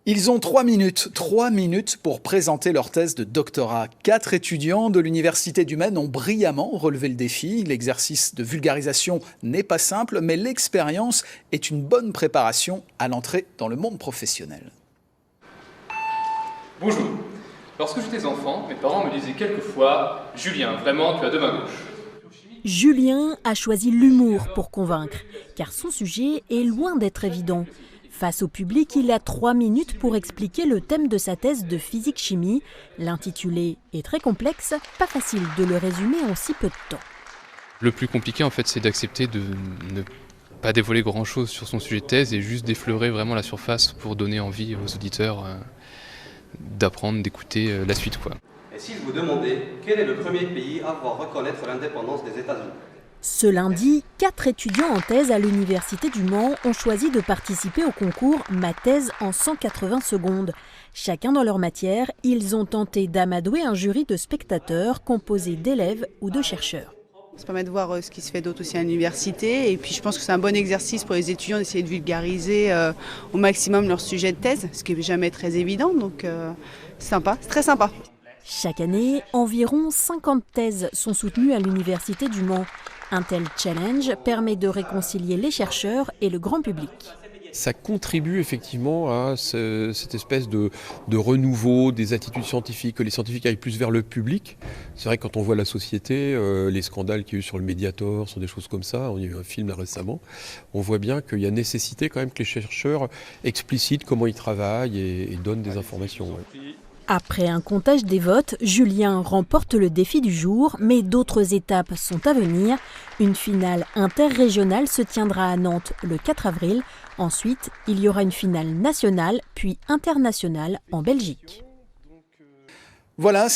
Ils ont 3 minutes pour présenter leur thèse de doctorat. 4 étudiants de l'Université du Maine ont brillamment relevé le défi. L'exercice de vulgarisation n'est pas simple, mais l'expérience est une bonne préparation à l'entrée dans le monde professionnel. Bonjour. Lorsque j'étais enfant, mes parents me disaient quelquefois « Julien, vraiment, tu as deux mains gauches ». Julien a choisi l'humour pour convaincre, car son sujet est loin d'être évident. Face au public, il a 3 minutes pour expliquer le thème de sa thèse de physique-chimie. L'intitulé est très complexe, pas facile de le résumer en si peu de temps. Le plus compliqué, en fait, c'est d'accepter de ne pas dévoiler grand-chose sur son sujet de thèse et juste d'effleurer vraiment la surface pour donner envie aux auditeurs d'apprendre, d'écouter la suite, quoi. Et si je vous demandais quel est le premier pays à voir reconnaître l'indépendance des États-Unis? Ce lundi, 4 étudiants en thèse à l'Université du Mans ont choisi de participer au concours Ma thèse en 180 secondes. Chacun dans leur matière, ils ont tenté d'amadouer un jury de spectateurs composé d'élèves ou de chercheurs. Ça permet de voir ce qui se fait d'autre aussi à l'université, et puis je pense que c'est un bon exercice pour les étudiants d'essayer de vulgariser au maximum leur sujet de thèse, ce qui n'est jamais très évident, donc c'est sympa, c'est très sympa. Chaque année, environ 50 thèses sont soutenues à l'Université du Mans. Un tel challenge permet de réconcilier les chercheurs et le grand public. Ça contribue effectivement à cette espèce de renouveau des attitudes scientifiques, que les scientifiques aillent plus vers le public. C'est vrai que quand on voit la société, les scandales qu'il y a eu sur le Mediator, sur des choses comme ça, on y a eu un film là récemment, on voit bien qu'il y a nécessité quand même que les chercheurs explicitent comment ils travaillent et donnent des informations. Ouais. Après un comptage des votes, Julien remporte le défi du jour, mais d'autres étapes sont à venir. Une finale interrégionale se tiendra à Nantes le 4 avril. Ensuite, il y aura une finale nationale, puis internationale en Belgique. Voilà.